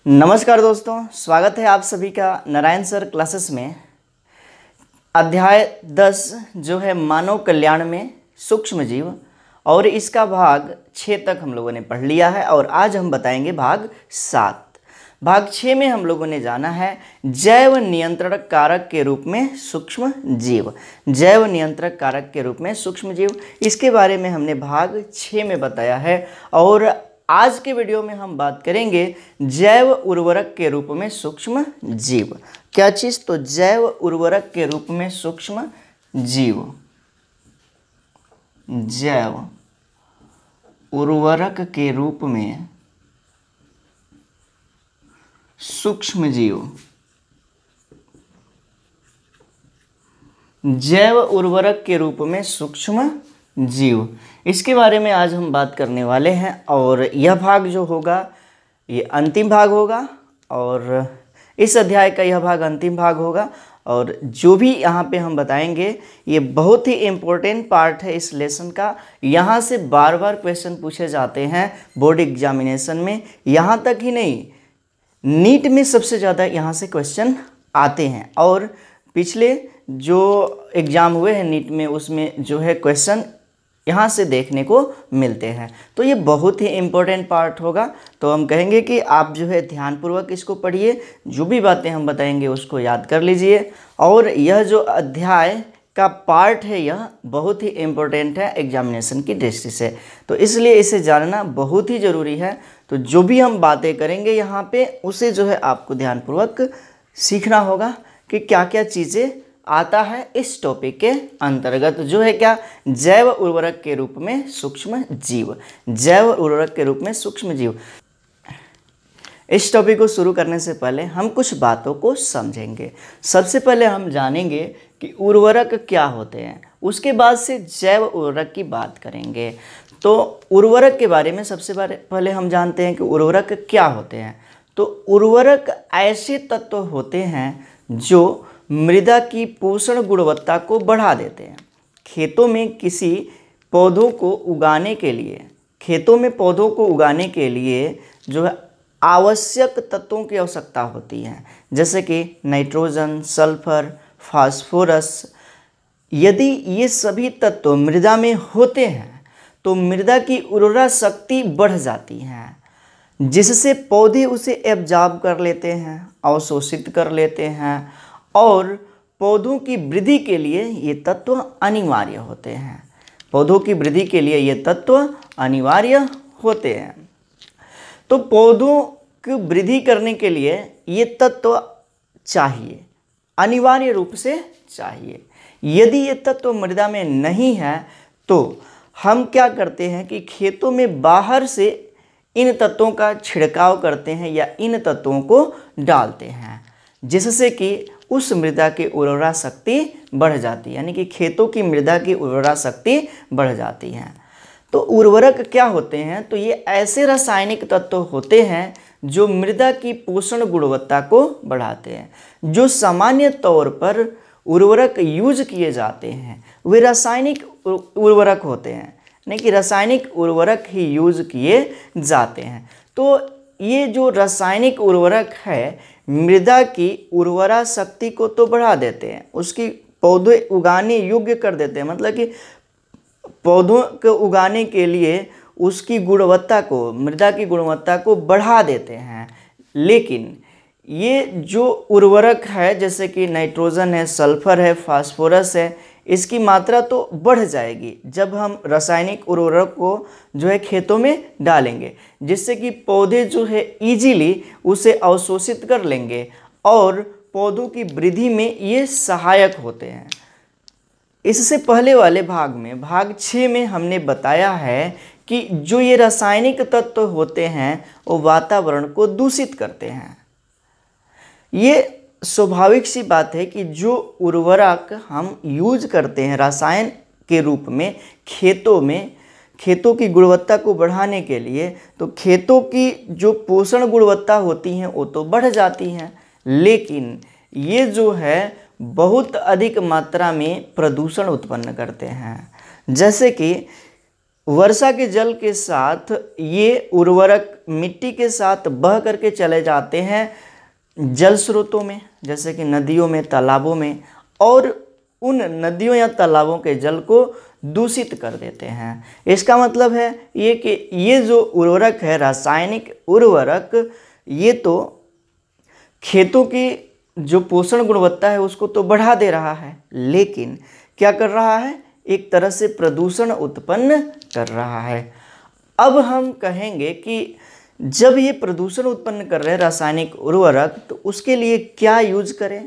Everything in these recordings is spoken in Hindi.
नमस्कार दोस्तों, स्वागत है आप सभी का नारायण सर क्लासेस में। अध्याय 10 जो है मानव कल्याण में सूक्ष्म जीव, और इसका भाग 6 तक हम लोगों ने पढ़ लिया है और आज हम बताएंगे भाग 7। भाग 6 में हम लोगों ने जाना है जैव नियंत्रण कारक के रूप में सूक्ष्म जीव। जैव नियंत्रण कारक के रूप में सूक्ष्म जीव, इसके बारे में हमने भाग 6 में बताया है। और आज के वीडियो में हम बात करेंगे जैव उर्वरक के रूप में सूक्ष्म जीव। क्या चीज़? तो जैव उर्वरक के रूप में सूक्ष्म जीव। जैव उर्वरक के रूप में सूक्ष्म जीव। जैव उर्वरक के रूप में सूक्ष्म जीव, इसके बारे में आज हम बात करने वाले हैं। और यह भाग जो होगा ये अंतिम भाग होगा, और इस अध्याय का यह भाग अंतिम भाग होगा। और जो भी यहाँ पे हम बताएंगे ये बहुत ही इम्पोर्टेंट पार्ट है इस लेसन का। यहाँ से बार बार क्वेश्चन पूछे जाते हैं बोर्ड एग्जामिनेशन में। यहाँ तक ही नहीं, नीट में सबसे ज़्यादा यहाँ से क्वेश्चन आते हैं। और पिछले जो एग्ज़ाम हुए हैं नीट में, उसमें जो है क्वेश्चन यहाँ से देखने को मिलते हैं। तो ये बहुत ही इम्पोर्टेंट पार्ट होगा। तो हम कहेंगे कि आप जो है ध्यानपूर्वक इसको पढ़िए, जो भी बातें हम बताएंगे उसको याद कर लीजिए। और यह जो अध्याय का पार्ट है यह बहुत ही इम्पोर्टेंट है एग्जामिनेशन की दृष्टि से, तो इसलिए इसे जानना बहुत ही ज़रूरी है। तो जो भी हम बातें करेंगे यहाँ पे, उसे जो है आपको ध्यानपूर्वक सीखना होगा कि क्या क्या चीज़ें आता है इस टॉपिक के अंतर्गत, जो है क्या, जैव उर्वरक के रूप में सूक्ष्म जीव। जैव उर्वरक के रूप में सूक्ष्म जीव। इस टॉपिक को शुरू करने से पहले हम कुछ बातों को समझेंगे। सबसे पहले हम जानेंगे कि उर्वरक क्या होते हैं, उसके बाद से जैव उर्वरक की बात करेंगे। तो उर्वरक के बारे में सबसे पहले हम जानते हैं कि उर्वरक क्या होते हैं। तो उर्वरक ऐसे तत्व होते हैं जो मृदा की पोषण गुणवत्ता को बढ़ा देते हैं। खेतों में पौधों को उगाने के लिए जो है आवश्यक तत्वों की आवश्यकता होती है, जैसे कि नाइट्रोजन, सल्फर, फास्फोरस। यदि ये सभी तत्व मृदा में होते हैं तो मृदा की उर्वरा शक्ति बढ़ जाती है, जिससे पौधे उसे एब्जॉर्ब कर लेते हैं, अवशोषित कर लेते हैं। और पौधों की वृद्धि के लिए ये तत्व अनिवार्य होते हैं। पौधों की वृद्धि के लिए ये तत्व अनिवार्य होते हैं। तो पौधों की वृद्धि करने के लिए ये तत्व चाहिए, अनिवार्य रूप से चाहिए। यदि ये तत्व मृदा में नहीं है तो हम क्या करते हैं कि खेतों में बाहर से इन तत्वों का छिड़काव करते हैं या इन तत्वों को डालते हैं, जिससे कि उस मृदा की उर्वरा शक्ति बढ़ जाती है, यानी कि खेतों की मृदा की उर्वरा शक्ति बढ़ जाती है। तो उर्वरक क्या होते हैं? तो ये ऐसे रासायनिक तत्व होते हैं जो मृदा की पोषण गुणवत्ता को बढ़ाते हैं। जो सामान्य तौर पर उर्वरक यूज किए जाते हैं वे रासायनिक उर्वरक होते हैं, यानी कि रासायनिक उर्वरक ही यूज किए जाते हैं। तो ये जो रासायनिक उर्वरक है मृदा की उर्वरा शक्ति को तो बढ़ा देते हैं, उसकी पौधे उगाने योग्य कर देते हैं, मतलब कि पौधों को उगाने के लिए उसकी गुणवत्ता को, मृदा की गुणवत्ता को बढ़ा देते हैं। लेकिन ये जो उर्वरक है, जैसे कि नाइट्रोजन है, सल्फर है, फास्फोरस है, इसकी मात्रा तो बढ़ जाएगी जब हम रासायनिक उर्वरक को जो है खेतों में डालेंगे, जिससे कि पौधे जो है इजीली उसे अवशोषित कर लेंगे और पौधों की वृद्धि में ये सहायक होते हैं। इससे पहले वाले भाग में, भाग 6 में हमने बताया है कि जो ये रासायनिक तत्व होते हैं वो वातावरण को दूषित करते हैं। ये स्वाभाविक सी बात है कि जो उर्वरक हम यूज करते हैं रसायन के रूप में खेतों की गुणवत्ता को बढ़ाने के लिए, तो खेतों की जो पोषण गुणवत्ता होती हैं वो तो बढ़ जाती हैं, लेकिन ये जो है बहुत अधिक मात्रा में प्रदूषण उत्पन्न करते हैं। जैसे कि वर्षा के जल के साथ ये उर्वरक मिट्टी के साथ बह करके चले जाते हैं जल स्रोतों में, जैसे कि नदियों में, तालाबों में, और उन नदियों या तालाबों के जल को दूषित कर देते हैं। इसका मतलब है ये कि ये जो उर्वरक है, रासायनिक उर्वरक, ये तो खेतों की जो पोषण गुणवत्ता है उसको तो बढ़ा दे रहा है, लेकिन क्या कर रहा है, एक तरह से प्रदूषण उत्पन्न कर रहा है। अब हम कहेंगे कि जब ये प्रदूषण उत्पन्न कर रहे हैं रासायनिक उर्वरक, तो उसके लिए क्या यूज करें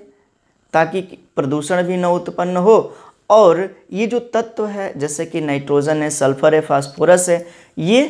ताकि प्रदूषण भी न उत्पन्न हो, और ये जो तत्व है जैसे कि नाइट्रोजन है, सल्फर है, फास्फोरस है, ये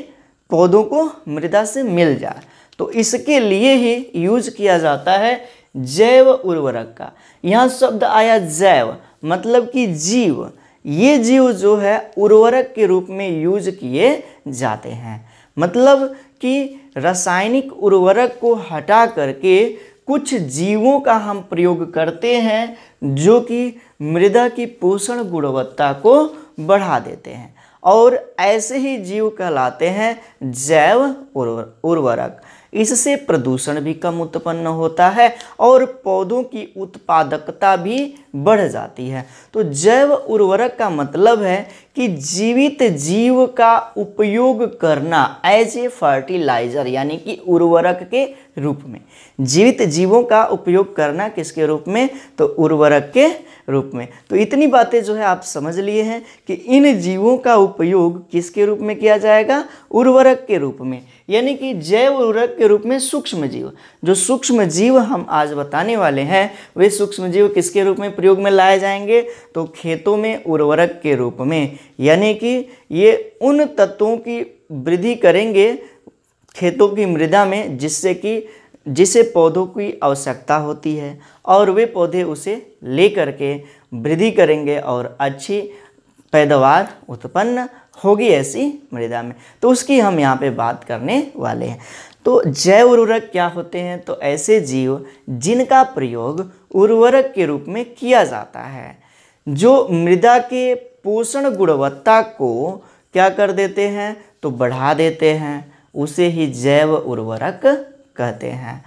पौधों को मृदा से मिल जाए, तो इसके लिए ही यूज किया जाता है जैव उर्वरक का। यहाँ शब्द आया जैव, मतलब कि जीव। ये जीव जो है उर्वरक के रूप में यूज किए जाते हैं, मतलब कि रासायनिक उर्वरक को हटा करके कुछ जीवों का हम प्रयोग करते हैं जो कि मृदा की पोषण गुणवत्ता को बढ़ा देते हैं, और ऐसे ही जीव कहलाते हैं जैव उर्वरक। इससे प्रदूषण भी कम उत्पन्न होता है और पौधों की उत्पादकता भी बढ़ जाती है। तो जैव उर्वरक का मतलब है कि जीवित जीव का उपयोग करना एज ए फर्टिलाइजर, यानी कि उर्वरक के रूप में। जीवित जीवों का उपयोग करना किसके रूप में, तो उर्वरक के रूप में। तो इतनी बातें जो है आप समझ लिए हैं कि इन जीवों का उपयोग किसके रूप में किया जाएगा, उर्वरक के रूप में, यानी कि जैव उर्वरक के रूप में सूक्ष्म जीव। जो सूक्ष्म जीव हम आज बताने वाले हैं वे सूक्ष्म जीव किसके रूप में प्रयोग में लाए जाएंगे, तो खेतों में उर्वरक के रूप में, यानी कि ये उन तत्वों की वृद्धि करेंगे खेतों की मृदा में जिसे पौधों की आवश्यकता होती है, और वे पौधे उसे ले करके वृद्धि करेंगे और अच्छी पैदावार उत्पन्न होगी ऐसी मृदा में। तो उसकी हम यहाँ पे बात करने वाले हैं। तो जैव उर्वरक क्या होते हैं, तो ऐसे जीव जिनका प्रयोग उर्वरक के रूप में किया जाता है, जो मृदा के पोषण गुणवत्ता को क्या कर देते हैं, तो बढ़ा देते हैं, उसे ही जैव उर्वरक कहते हैं।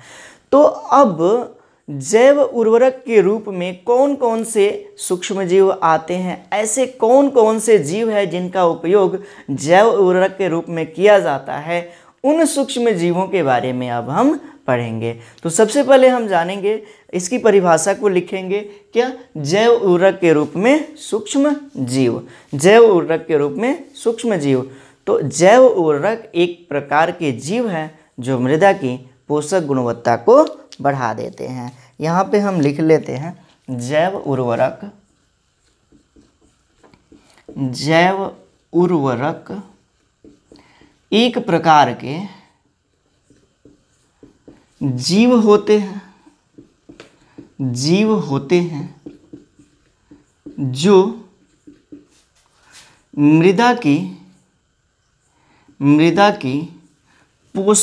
तो अब जैव उर्वरक के रूप में कौन कौन से सूक्ष्म जीव आते हैं, ऐसे कौन कौन से जीव हैं जिनका उपयोग जैव उर्वरक के रूप में किया जाता है, उन सूक्ष्म जीवों के बारे में अब हम पढ़ेंगे। तो सबसे पहले हम जानेंगे, इसकी परिभाषा को लिखेंगे, क्या, जैव उर्वरक के रूप में सूक्ष्म जीव। जैव उर्वरक के रूप में सूक्ष्म जीव, तो जैव उर्वरक एक प्रकार के जीव हैं जो मृदा की पोषक गुणवत्ता को बढ़ा देते हैं। यहाँ पे हम लिख लेते हैं जैव उर्वरक। जैव उर्वरक एक प्रकार के जीव होते हैं, जो मृदा की पोषण गुणवत्ता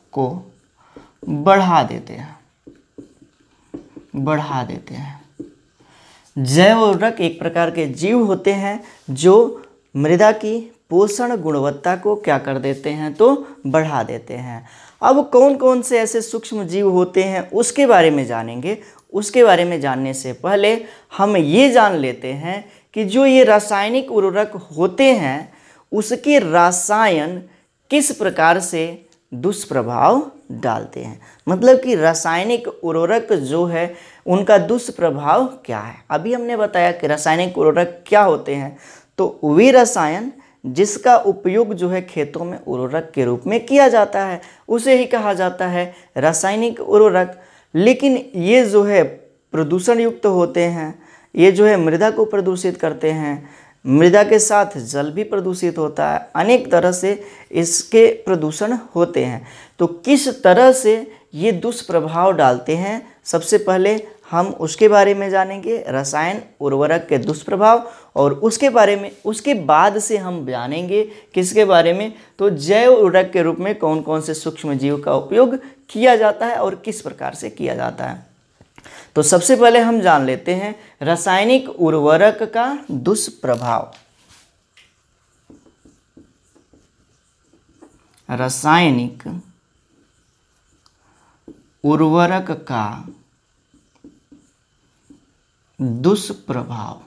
को बढ़ा देते हैं। जैव उर्वरक एक प्रकार के जीव होते हैं जो मृदा की पोषण गुणवत्ता को क्या कर देते हैं, तो बढ़ा देते हैं। अब कौन कौन से ऐसे सूक्ष्म जीव होते हैं उसके बारे में जानेंगे। उसके बारे में जानने से पहले हम ये जान लेते हैं कि जो ये रासायनिक उर्वरक होते हैं उसके रसायन किस प्रकार से दुष्प्रभाव डालते हैं, मतलब कि रासायनिक उर्वरक जो है उनका दुष्प्रभाव क्या है। अभी हमने बताया कि रासायनिक उर्वरक क्या होते हैं, तो वे रसायन जिसका उपयोग जो है खेतों में उर्वरक के रूप में किया जाता है उसे ही कहा जाता है रासायनिक उर्वरक। लेकिन ये जो है प्रदूषण युक्त होते हैं, ये जो है मृदा को प्रदूषित करते हैं, मृदा के साथ जल भी प्रदूषित होता है, अनेक तरह से इसके प्रदूषण होते हैं। तो किस तरह से ये दुष्प्रभाव डालते हैं, सबसे पहले हम उसके बारे में जानेंगे, रसायन उर्वरक के दुष्प्रभाव, और उसके बाद से हम जानेंगे किसके बारे में, तो जैव उर्वरक के रूप में कौन कौन से सूक्ष्म जीव का उपयोग किया जाता है और किस प्रकार से किया जाता है। तो सबसे पहले हम जान लेते हैं रासायनिक उर्वरक का दुष्प्रभाव। रासायनिक उर्वरक का दुष्प्रभाव।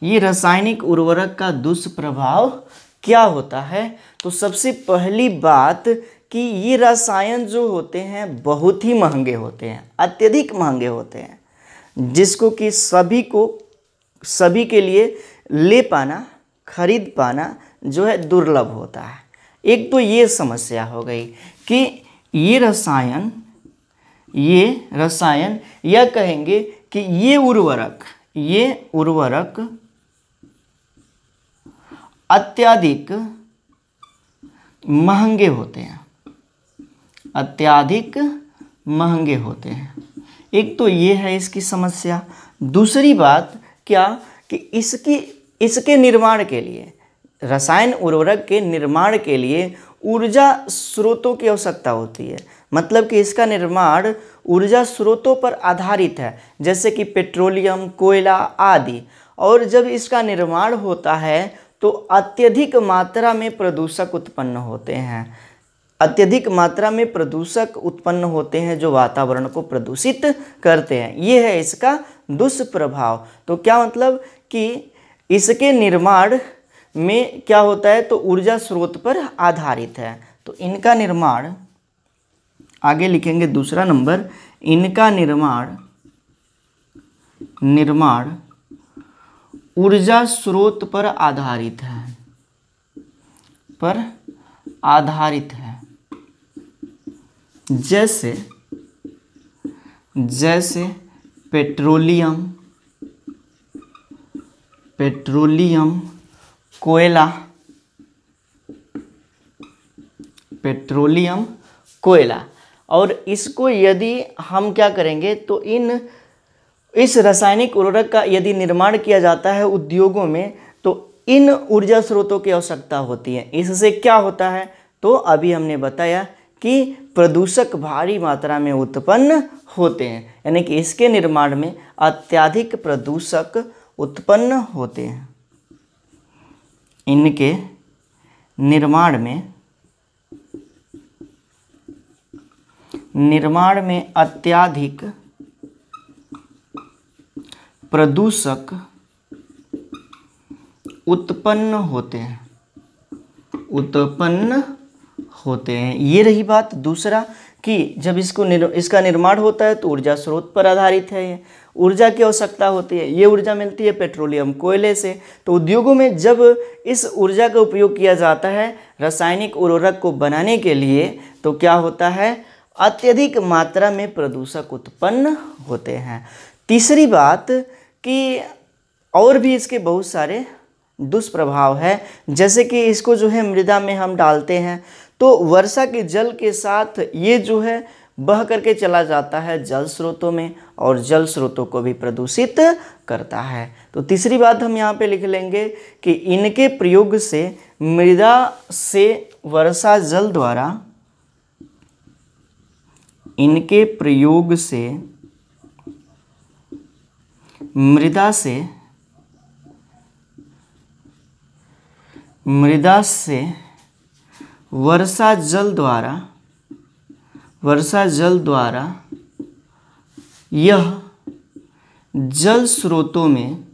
ये रासायनिक उर्वरक का दुष्प्रभाव क्या होता है? तो सबसे पहली बात कि ये रसायन जो होते हैं बहुत ही महंगे होते हैं, अत्यधिक महंगे होते हैं, जिसको कि सभी के लिए ले पाना, खरीद पाना जो है दुर्लभ होता है। एक तो ये समस्या हो गई कि ये रसायन या कहेंगे कि ये उर्वरक अत्यधिक महंगे होते हैं, अत्यधिक महंगे होते हैं। एक तो ये है इसकी समस्या। दूसरी बात क्या कि इसके निर्माण के लिए, रसायन उर्वरक के निर्माण के लिए ऊर्जा स्रोतों की आवश्यकता होती है। मतलब कि इसका निर्माण ऊर्जा स्रोतों पर आधारित है, जैसे कि पेट्रोलियम, कोयला आदि। और जब इसका निर्माण होता है तो अत्यधिक मात्रा में प्रदूषक उत्पन्न होते हैं, अत्यधिक मात्रा में प्रदूषक उत्पन्न होते हैं जो वातावरण को प्रदूषित करते हैं। ये है इसका दुष्प्रभाव। तो क्या मतलब कि इसके निर्माण में क्या होता है, तो ऊर्जा स्रोत पर आधारित है। तो इनका निर्माण, आगे लिखेंगे दूसरा नंबर, इनका निर्माण ऊर्जा स्रोत पर आधारित है, जैसे पेट्रोलियम, कोयला। और इसको यदि हम क्या करेंगे तो इस रासायनिक उर्वरक का यदि निर्माण किया जाता है उद्योगों में, तो इन ऊर्जा स्रोतों की आवश्यकता होती है। इससे क्या होता है, तो अभी हमने बताया कि प्रदूषक भारी मात्रा में उत्पन्न होते हैं, यानी कि इसके निर्माण में अत्यधिक प्रदूषक उत्पन्न होते हैं। इनके निर्माण में अत्यधिक प्रदूषक उत्पन्न होते हैं। ये रही बात। दूसरा कि जब इसका निर्माण होता है तो ऊर्जा स्रोत पर आधारित है, ये ऊर्जा की आवश्यकता होती है। ये ऊर्जा मिलती है पेट्रोलियम, कोयले से। तो उद्योगों में जब इस ऊर्जा का उपयोग किया जाता है रासायनिक उर्वरक को बनाने के लिए, तो क्या होता है, अत्यधिक मात्रा में प्रदूषक उत्पन्न होते हैं। तीसरी बात कि और भी इसके बहुत सारे दुष्प्रभाव है, जैसे कि इसको जो है मृदा में हम डालते हैं तो वर्षा के जल के साथ ये जो है बह करके चला जाता है जल स्रोतों में, और जल स्रोतों को भी प्रदूषित करता है। तो तीसरी बात हम यहाँ पे लिख लेंगे कि इनके प्रयोग से मृदा से वर्षा जल द्वारा, इनके प्रयोग से मृदा से वर्षा जल द्वारा यह जल स्रोतों में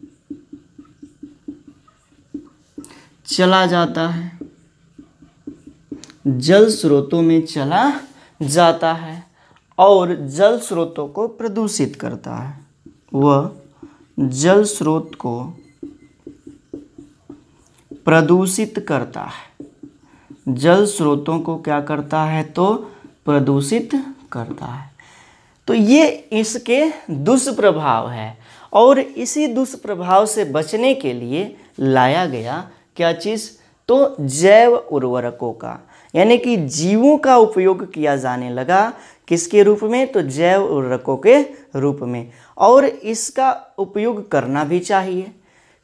चला जाता है, जल स्रोतों में चला जाता है और जल स्रोतों को प्रदूषित करता है। वह जल स्रोत को प्रदूषित करता है, जल स्रोतों को क्या करता है, तो प्रदूषित करता है। तो ये इसके दुष्प्रभाव है। और इसी दुष्प्रभाव से बचने के लिए लाया गया क्या चीज़, तो जैव उर्वरकों का, यानी कि जीवों का उपयोग किया जाने लगा। किसके रूप में, तो जैव उर्वरकों के रूप में। और इसका उपयोग करना भी चाहिए।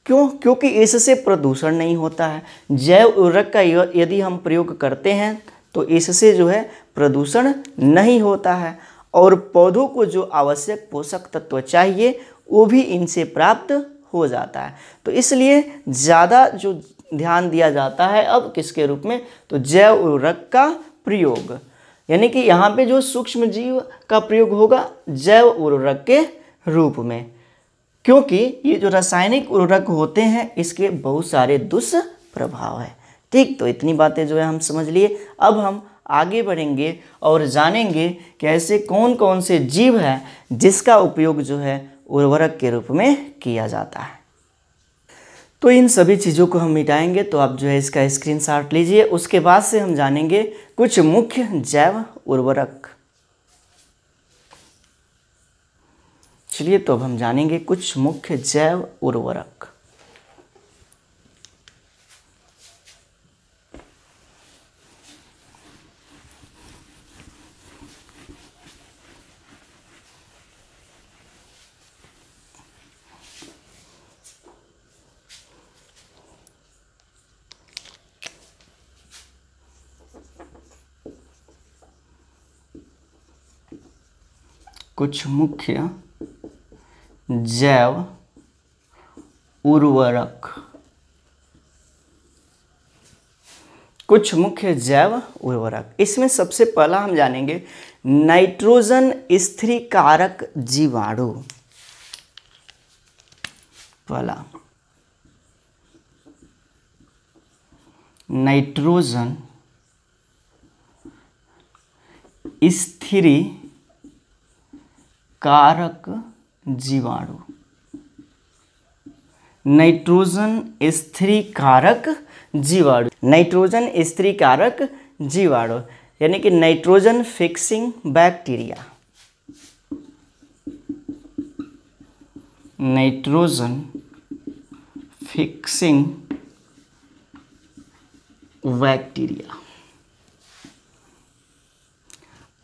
क्यों? क्योंकि इससे प्रदूषण नहीं होता है। जैव उर्वरक का यदि हम प्रयोग करते हैं तो इससे जो है प्रदूषण नहीं होता है। और पौधों को जो आवश्यक पोषक तत्व चाहिए वो भी इनसे प्राप्त हो जाता है। तो इसलिए ज़्यादा जो ध्यान दिया जाता है अब किसके रूप में, तो जैव उर्वरक का प्रयोग, यानी कि यहाँ पे जो सूक्ष्म जीव का प्रयोग होगा जैव उर्वरक के रूप में, क्योंकि ये जो रासायनिक उर्वरक होते हैं इसके बहुत सारे दुष्प्रभाव है। ठीक, तो इतनी बातें जो है हम समझ लिए। अब हम आगे बढ़ेंगे और जानेंगे कि ऐसे कौन कौन से जीव हैं जिसका उपयोग जो है उर्वरक के रूप में किया जाता है। तो इन सभी चीज़ों को हम मिटाएंगे, तो आप जो है इसका स्क्रीनशॉट लीजिए। उसके बाद से हम जानेंगे कुछ मुख्य जैव उर्वरक। चलिए, तो अब हम जानेंगे कुछ मुख्य जैव उर्वरक। कुछ मुख्य जैव उर्वरक। कुछ मुख्य जैव उर्वरक, इसमें सबसे पहला हम जानेंगे नाइट्रोजन स्थिरीकारक जीवाणु। पहला नाइट्रोजन स्थिरीकारक जीवाणु। नाइट्रोजन स्थिरीकारक जीवाणु, नाइट्रोजन स्थिरीकारक जीवाणु यानी कि nitrogen fixing bacteria. Nitrogen fixing bacteria.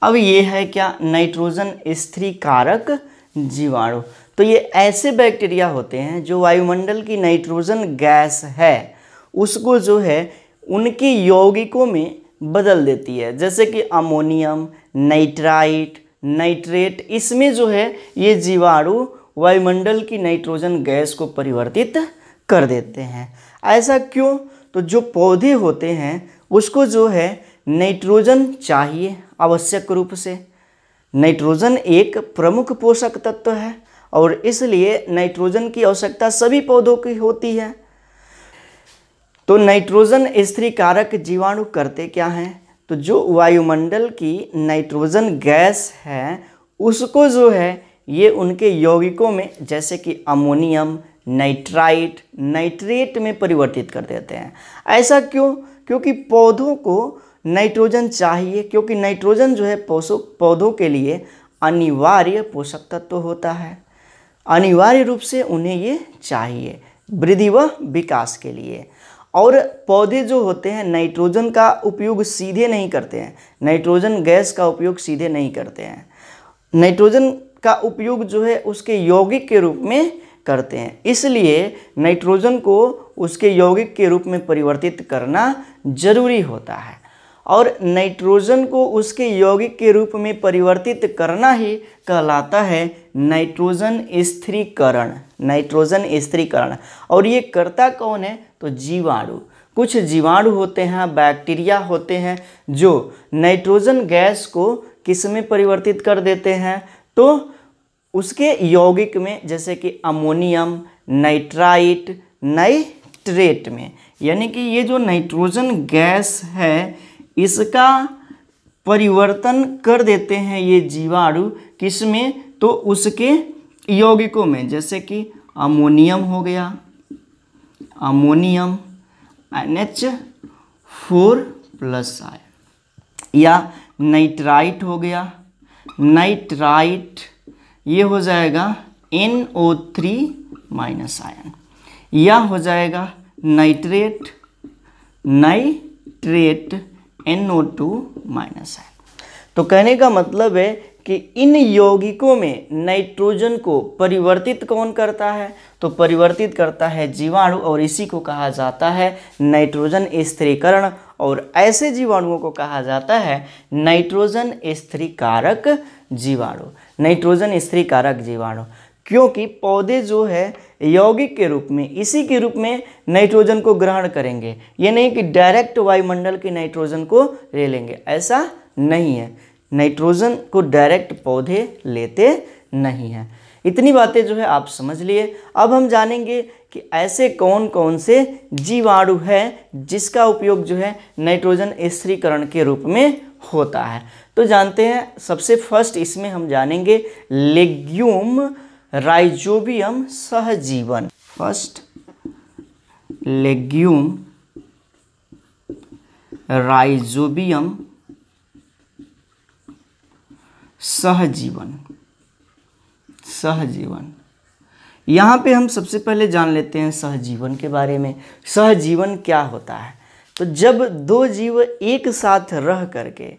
अब ये है क्या, नाइट्रोजन स्थिरीकारक जीवाणु। तो ये ऐसे बैक्टीरिया होते हैं जो वायुमंडल की नाइट्रोजन गैस है उसको जो है उनके यौगिकों में बदल देती है, जैसे कि अमोनियम, नाइट्राइट, नाइट्रेट। इसमें जो है ये जीवाणु वायुमंडल की नाइट्रोजन गैस को परिवर्तित कर देते हैं। ऐसा क्यों, तो जो पौधे होते हैं उसको जो है नाइट्रोजन चाहिए आवश्यक रूप से। नाइट्रोजन एक प्रमुख पोषक तत्व है और इसलिए नाइट्रोजन की आवश्यकता सभी पौधों की होती है। तो नाइट्रोजन स्थिरीकारक जीवाणु करते क्या हैं, तो जो वायुमंडल की नाइट्रोजन गैस है उसको जो है ये उनके यौगिकों में, जैसे कि अमोनियम, नाइट्राइट, नाइट्रेट में परिवर्तित कर देते हैं। ऐसा क्यों, क्योंकि पौधों को नाइट्रोजन चाहिए, क्योंकि नाइट्रोजन जो है पौधों के लिए अनिवार्य पोषक तत्व होता है। अनिवार्य रूप से उन्हें ये चाहिए वृद्धि व विकास के लिए। और पौधे जो होते हैं नाइट्रोजन का उपयोग सीधे नहीं करते हैं, नाइट्रोजन गैस का उपयोग सीधे नहीं करते हैं। नाइट्रोजन का उपयोग जो है उसके यौगिक के रूप में करते हैं, इसलिए नाइट्रोजन को उसके यौगिक के रूप में परिवर्तित करना जरूरी होता है। और नाइट्रोजन को उसके यौगिक के रूप में परिवर्तित करना ही कहलाता है नाइट्रोजन स्थिरीकरण। नाइट्रोजन स्थिरीकरण। और ये करता कौन है, तो जीवाणु। कुछ जीवाणु होते हैं, बैक्टीरिया होते हैं जो नाइट्रोजन गैस को किस में परिवर्तित कर देते हैं, तो उसके यौगिक में, जैसे कि अमोनियम, नाइट्राइट, नाइट्रेट में। यानी कि ये जो नाइट्रोजन गैस है इसका परिवर्तन कर देते हैं ये जीवाणु किस में, तो उसके यौगिकों में, जैसे कि अमोनियम हो गया, अमोनियम NH4+ आयन, या नाइट्राइट हो गया, नाइट्राइट ये हो जाएगा NO3- आयन, या हो जाएगा नाइट्रेट, नाइट्रेट NO2- आयन। तो कहने का मतलब है कि इन यौगिकों में नाइट्रोजन को परिवर्तित कौन करता है, तो परिवर्तित करता है जीवाणु, और इसी को कहा जाता है नाइट्रोजन स्थिरीकरण। और ऐसे जीवाणुओं को कहा जाता है नाइट्रोजन स्थिरीकारक जीवाणु। नाइट्रोजन स्थिरीकारक जीवाणु क्योंकि पौधे जो है यौगिक के रूप में, इसी के रूप में नाइट्रोजन को ग्रहण करेंगे। ये नहीं कि डायरेक्ट वायुमंडल की नाइट्रोजन को ले लेंगे, ऐसा नहीं है। नाइट्रोजन को डायरेक्ट पौधे लेते नहीं हैं। इतनी बातें जो है आप समझ लिए। अब हम जानेंगे कि ऐसे कौन कौन से जीवाणु हैं जिसका उपयोग जो है नाइट्रोजन स्थिरीकरण के रूप में होता है। तो जानते हैं, सबसे फर्स्ट इसमें हम जानेंगे लेग्यूम राइजोबियम सहजीवन। फर्स्ट लेग्यूम राइजोबियम सहजीवन। सहजीवन यहाँ पे हम सबसे पहले जान लेते हैं सहजीवन के बारे में। सहजीवन क्या होता है? तो जब दो जीव एक साथ रह करके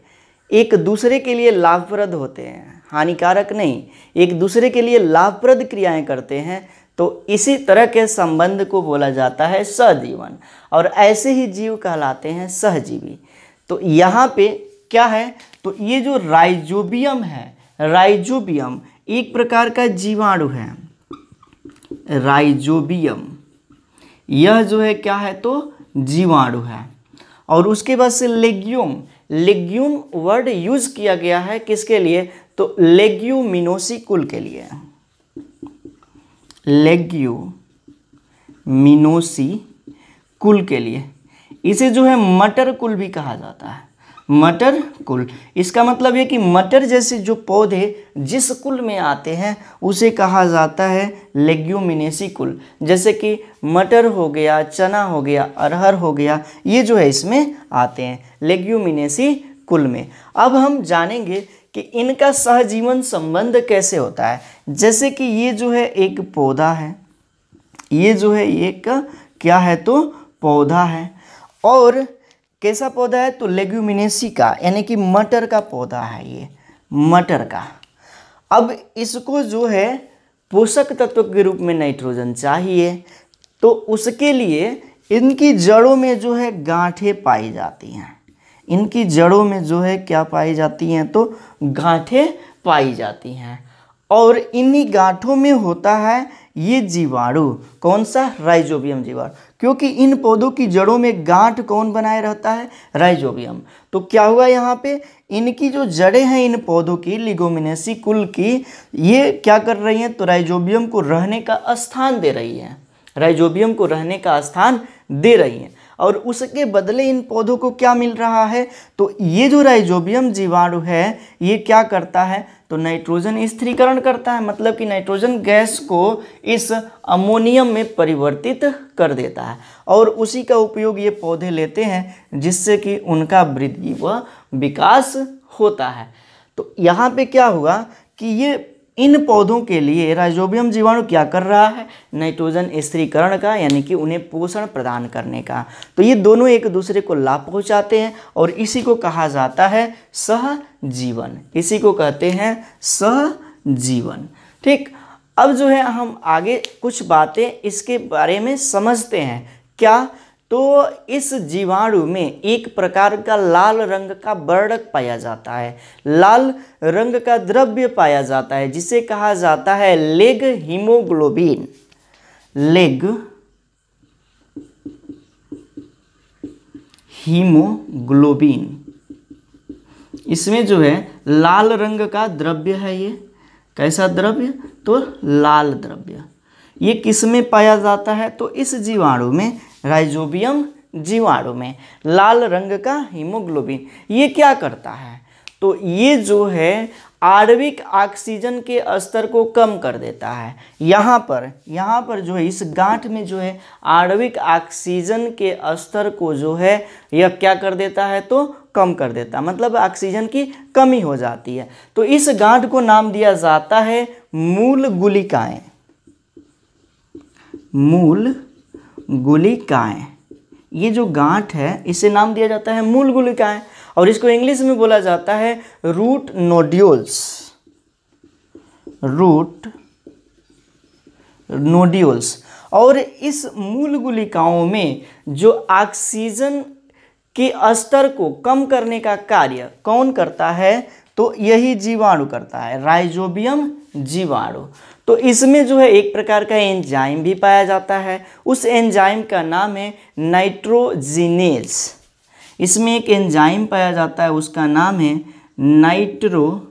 एक दूसरे के लिए लाभप्रद होते हैं, हानिकारक नहीं, एक दूसरे के लिए लाभप्रद क्रियाएं करते हैं, तो इसी तरह के संबंध को बोला जाता है सहजीवन। और ऐसे ही जीव कहलाते हैं सहजीवी। तो यहाँ पे क्या है? तो ये जो राइजोबियम है, राइजोबियम एक प्रकार का जीवाणु है। राइजोबियम यह जो है क्या है? तो जीवाणु है। और उसके बाद से लेग्यूम, लेग्यूम वर्ड यूज किया गया है किसके लिए? तो लेग्यूमिनोसी कुल के लिए। लेग्यूमिनोसी कुल के लिए। इसे जो है मटर कुल भी कहा जाता है। मटर कुल, इसका मतलब ये कि मटर जैसे जो पौधे जिस कुल में आते हैं उसे कहा जाता है लेग्यूमिनेसी कुल। जैसे कि मटर हो गया, चना हो गया, अरहर हो गया, ये जो है इसमें आते हैं लेग्यूमिनेसी कुल में। अब हम जानेंगे कि इनका सहजीवन संबंध कैसे होता है। जैसे कि ये जो है एक पौधा है, ये जो है एक क्या है? तो पौधा है। और कैसा पौधा है? तो लेग्यूमिनेसी का, यानी कि मटर का पौधा है ये, मटर का। अब इसको जो है पोषक तत्व के रूप में नाइट्रोजन चाहिए, तो उसके लिए इनकी जड़ों में जो है गांठें पाई जाती हैं। इनकी जड़ों में जो है क्या पाई जाती हैं? तो गांठें पाई जाती हैं। और इन्हीं गांठों में होता है ये जीवाणु। कौन सा? राइजोबियम जीवाणु। क्योंकि इन पौधों की जड़ों में गांठ कौन बनाए रहता है? राइजोबियम। तो क्या हुआ यहाँ पे? इनकी जो जड़ें हैं इन पौधों की, लेग्यूमिनेसी कुल की, ये क्या कर रही हैं? तो राइजोबियम को रहने का स्थान दे रही हैं। राइजोबियम को रहने का स्थान दे रही हैं। और उसके बदले इन पौधों को क्या मिल रहा है? तो ये जो राइजोबियम जीवाणु है ये क्या करता है? तो नाइट्रोजन स्थिरीकरण करता है। मतलब कि नाइट्रोजन गैस को इस अमोनियम में परिवर्तित कर देता है और उसी का उपयोग ये पौधे लेते हैं, जिससे कि उनका वृद्धि व विकास होता है। तो यहाँ पे क्या हुआ कि ये इन पौधों के लिए राइजोबियम जीवाणु क्या कर रहा है? नाइट्रोजन स्थिरीकरण का, यानी कि उन्हें पोषण प्रदान करने का। तो ये दोनों एक दूसरे को लाभ पहुंचाते हैं और इसी को कहा जाता है सहजीवन। इसी को कहते हैं सहजीवन। ठीक, अब जो है हम आगे कुछ बातें इसके बारे में समझते हैं। क्या? तो इस जीवाणु में एक प्रकार का लाल रंग का वर्णक पाया जाता है, लाल रंग का द्रव्य पाया जाता है, जिसे कहा जाता है लेग हीमोग्लोबिन। लेग हीमोग्लोबिन, इसमें जो है लाल रंग का द्रव्य है। ये कैसा द्रव्य? तो लाल द्रव्य। ये किस में पाया जाता है? तो इस जीवाणु में, राइजोबियम जीवाणु में लाल रंग का हीमोग्लोबिन। ये क्या करता है? तो ये जो है आणविक ऑक्सीजन के स्तर को कम कर देता है। यहाँ पर जो है इस गांठ में जो है आणविक ऑक्सीजन के स्तर को जो है यह क्या कर देता है? तो कम कर देता, मतलब ऑक्सीजन की कमी हो जाती है। तो इस गांठ को नाम दिया जाता है मूल गुलिकाएं। मूल गुलिकाएं, ये जो गांठ है इसे नाम दिया जाता है मूल गुलिकाएं, और इसको इंग्लिश में बोला जाता है रूट नोड्यूल्स। Root nodules. और इस मूल गुलिकाओं में जो ऑक्सीजन के स्तर को कम करने का कार्य कौन करता है? तो यही जीवाणु करता है, राइजोबियम जीवाणु। तो इसमें जो है एक प्रकार का एंजाइम भी पाया जाता है, उस एंजाइम का नाम है नाइट्रोजिनेज। इसमें एक एंजाइम पाया जाता है, उसका नाम है नाइट्रोजिनेज।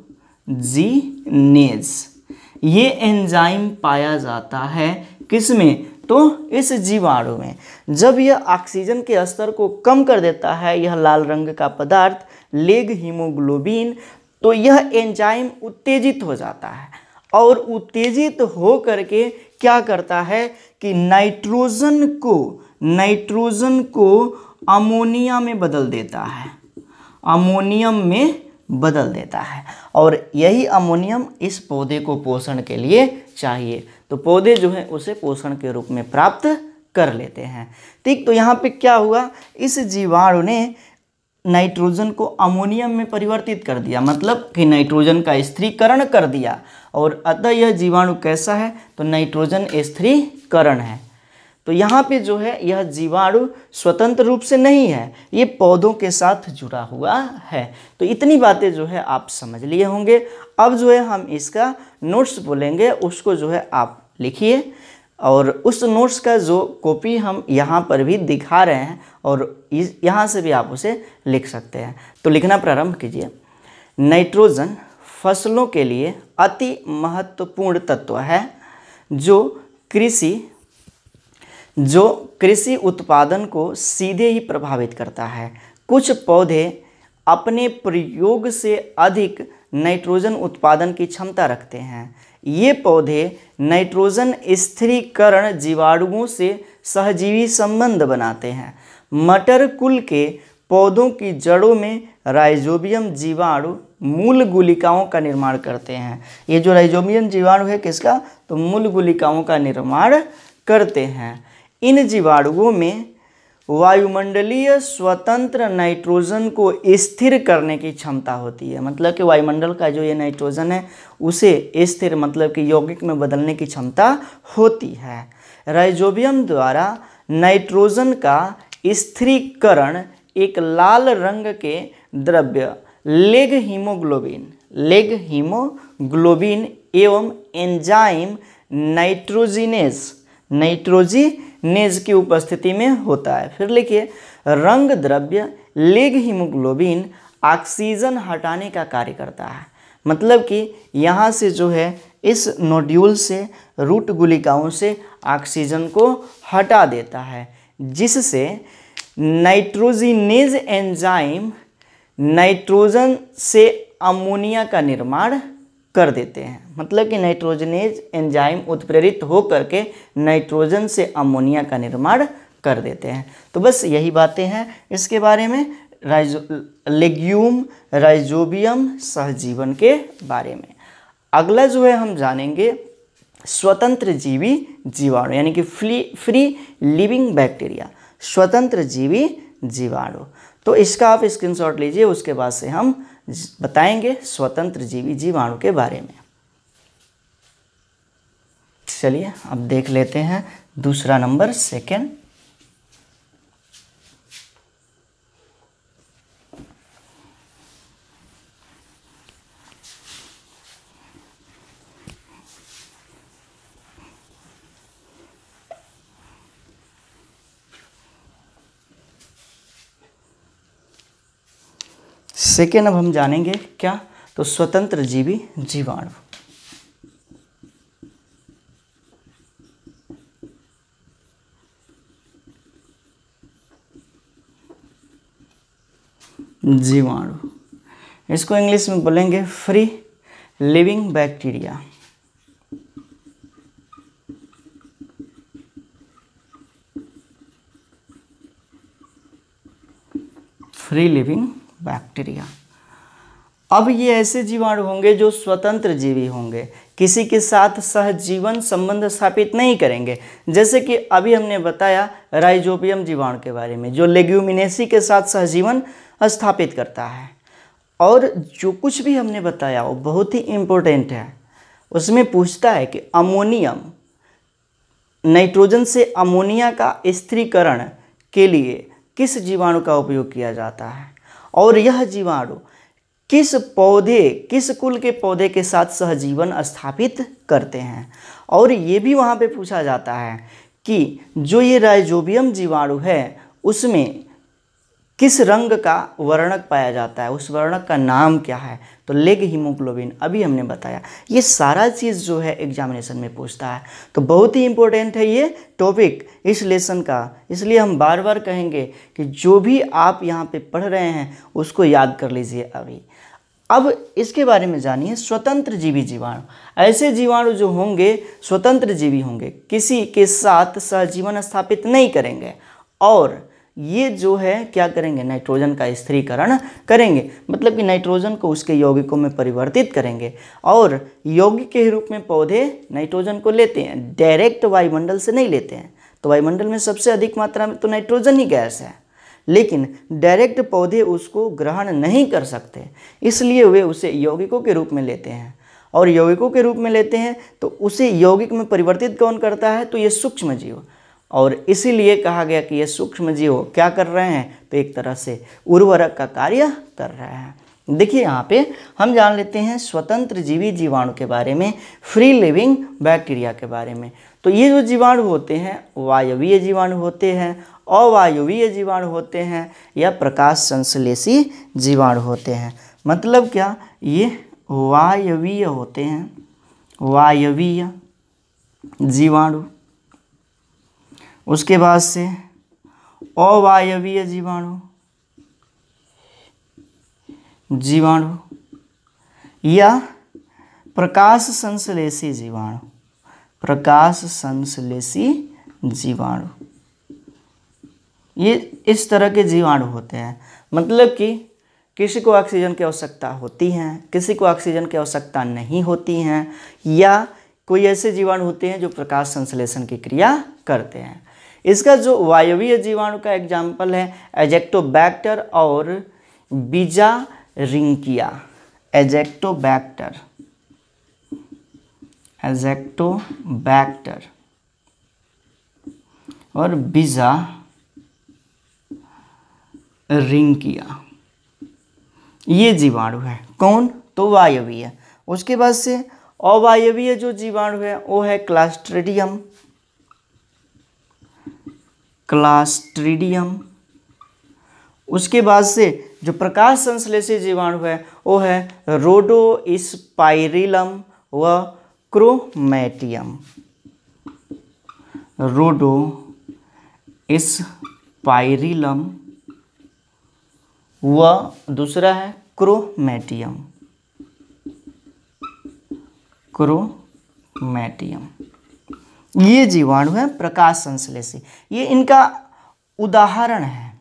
ये एंजाइम पाया जाता है किसमें? तो इस जीवाणु में। जब यह ऑक्सीजन के स्तर को कम कर देता है, यह लाल रंग का पदार्थ लेग हीमोग्लोबिन, तो यह एंजाइम उत्तेजित हो जाता है और उत्तेजित हो करके क्या करता है कि नाइट्रोजन को अमोनिया में बदल देता है, अमोनियम में बदल देता है। और यही अमोनियम इस पौधे को पोषण के लिए चाहिए, तो पौधे जो है उसे पोषण के रूप में प्राप्त कर लेते हैं। ठीक, तो यहाँ पे क्या हुआ, इस जीवाणु ने नाइट्रोजन को अमोनियम में परिवर्तित कर दिया, मतलब कि नाइट्रोजन का स्थिरीकरण कर दिया। और अतः यह जीवाणु कैसा है? तो नाइट्रोजन स्थिरीकरण है। तो यहाँ पे जो है यह जीवाणु स्वतंत्र रूप से नहीं है, ये पौधों के साथ जुड़ा हुआ है। तो इतनी बातें जो है आप समझ लिए होंगे। अब जो है हम इसका नोट्स बोलेंगे, उसको जो है आप लिखिए, और उस नोट्स का जो कॉपी हम यहाँ पर भी दिखा रहे हैं और यहाँ से भी आप उसे लिख सकते हैं। तो लिखना प्रारंभ कीजिए। नाइट्रोजन फसलों के लिए अति महत्वपूर्ण तत्व है जो कृषि उत्पादन को सीधे ही प्रभावित करता है। कुछ पौधे अपने प्रयोग से अधिक नाइट्रोजन उत्पादन की क्षमता रखते हैं। ये पौधे नाइट्रोजन स्थिरीकरण जीवाणुओं से सहजीवी संबंध बनाते हैं। मटर कुल के पौधों की जड़ों में राइजोबियम जीवाणु मूल गुलिकाओं का निर्माण करते हैं। ये जो राइजोबियम जीवाणु है किसका? तो मूल गुलिकाओं का निर्माण करते हैं। इन जीवाणुओं में वायुमंडलीय स्वतंत्र नाइट्रोजन को स्थिर करने की क्षमता होती है, मतलब कि वायुमंडल का जो ये नाइट्रोजन है उसे स्थिर मतलब कि यौगिक में बदलने की क्षमता होती है। राइजोबियम द्वारा नाइट्रोजन का स्थिरीकरण एक लाल रंग के द्रव्य लेग हीमोग्लोबिन एवं एंजाइम नाइट्रोजिनेज की उपस्थिति में होता है। फिर लिखिए, रंग द्रव्य लेग हीमोग्लोबिन ऑक्सीजन हटाने का कार्य करता है, मतलब कि यहाँ से जो है इस नोड्यूल से रूट गुलिकाओं से ऑक्सीजन को हटा देता है, जिससे नाइट्रोजिनेज एंजाइम नाइट्रोजन से अमोनिया का निर्माण कर देते हैं। मतलब कि नाइट्रोजनेज एंजाइम उत्प्रेरित हो करके नाइट्रोजन से अमोनिया का निर्माण कर देते हैं। तो बस यही बातें हैं इसके बारे में, लेग्यूम राइजोबियम सहजीवन के बारे में। अगला जो है हम जानेंगे स्वतंत्र जीवी जीवाणु, यानी कि फ्री लिविंग बैक्टीरिया, स्वतंत्र जीवी जीवाणु। तो इसका आप स्क्रीनशॉट लीजिए, उसके बाद से हम बताएंगे स्वतंत्र जीवी जीवाणु के बारे में। चलिए अब देख लेते हैं दूसरा नंबर, सेकेंड। सेकेंड अब हम जानेंगे क्या? तो स्वतंत्र जीवी जीवाणु। जीवाणु, इसको इंग्लिश में बोलेंगे free living bacteria. Free living bacteria. अब ये ऐसे जीवाणु होंगे जो स्वतंत्र जीवी होंगे, किसी के साथ सहजीवन संबंध स्थापित नहीं करेंगे। जैसे कि अभी हमने बताया राइजोबियम जीवाणु के बारे में, जो लेग्यूमिनेसी के साथ सहजीवन स्थापित करता है। और जो कुछ भी हमने बताया वो बहुत ही इम्पोर्टेंट है, उसमें पूछता है कि अमोनियम, नाइट्रोजन से अमोनिया का स्थिरीकरण के लिए किस जीवाणु का उपयोग किया जाता है और यह जीवाणु किस पौधे, किस कुल के पौधे के साथ सहजीवन स्थापित करते हैं। और ये भी वहाँ पे पूछा जाता है कि जो ये राइजोबियम जीवाणु है उसमें किस रंग का वर्णक पाया जाता है, उस वर्णक का नाम क्या है। तो लेग हीमोग्लोबिन अभी हमने बताया। ये सारा चीज़ जो है एग्जामिनेशन में पूछता है, तो बहुत ही इम्पोर्टेंट है ये टॉपिक इस लेसन का। इसलिए हम बार बार कहेंगे कि जो भी आप यहाँ पे पढ़ रहे हैं उसको याद कर लीजिए अभी। अब इसके बारे में जानिए स्वतंत्र जीवी जीवाणु। ऐसे जीवाणु जो होंगे स्वतंत्र जीवी होंगे, किसी के साथ सहजीवन स्थापित नहीं करेंगे और ये जो है क्या करेंगे, नाइट्रोजन का स्थिरीकरण करेंगे, मतलब कि नाइट्रोजन को उसके यौगिकों में परिवर्तित करेंगे और यौगिक के रूप में पौधे नाइट्रोजन को लेते हैं, डायरेक्ट वायुमंडल से नहीं लेते हैं। तो वायुमंडल में सबसे अधिक मात्रा में तो नाइट्रोजन ही गैस है, लेकिन डायरेक्ट पौधे उसको ग्रहण नहीं कर सकते, इसलिए वे उसे यौगिकों के रूप में लेते हैं। और यौगिकों के रूप में लेते हैं तो उसे यौगिक में परिवर्तित कौन करता है, तो ये सूक्ष्म जीव। और इसीलिए कहा गया कि ये सूक्ष्म जीव क्या कर रहे हैं, तो एक तरह से उर्वरक का कार्य कर रहे हैं। देखिए यहाँ पे हम जान लेते हैं स्वतंत्र जीवी जीवाणु के बारे में, फ्री लिविंग बैक्टीरिया के बारे में। तो ये जो जीवाणु होते हैं वायवीय जीवाणु होते हैं, अवायवीय जीवाणु होते हैं या प्रकाश संश्लेषी जीवाणु होते हैं। मतलब क्या, ये वायवीय होते हैं, वायवीय जीवाणु। उसके बाद से अवायवीय जीवाणु या प्रकाश संश्लेषी जीवाणु, प्रकाश संश्लेषी जीवाणु। ये इस तरह के जीवाणु होते हैं। मतलब कि किसी को ऑक्सीजन की आवश्यकता होती है, किसी को ऑक्सीजन की आवश्यकता नहीं होती हैं, या कोई ऐसे जीवाणु होते हैं जो प्रकाश संश्लेषण की क्रिया करते हैं। इसका जो वायवीय जीवाणु का एग्जाम्पल है एजेक्टोबैक्टर और बीजारिंकिया। एजेक्टोबैक्टर और बीजारिंकिया, ये जीवाणु है कौन, तो वायवीय। उसके बाद से अवायवीय जो जीवाणु है वो है क्लास्ट्रीडियम। उसके बाद से जो प्रकाश संश्लेषी जीवाणु है वो है रोडोस्पाइरिलम व क्रोमैटियम। रोडोस्पाइरिलम व दूसरा है क्रोमैटियम। ये जीवाणु है प्रकाश संश्लेषी, ये इनका उदाहरण है।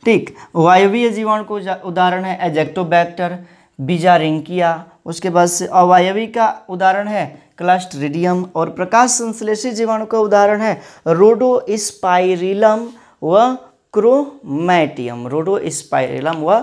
ठीक, वायवीय जीवाणु को उदाहरण है एजेक्टोबैक्टर, बीजारिंकिया। उसके बाद से अवायवी का उदाहरण है क्लास्ट्रीडियम और प्रकाश संश्लेषी जीवाणु का उदाहरण है रोडोस्पाइरिलम व क्रोमैटियम। रोडोस्पाइरिलम व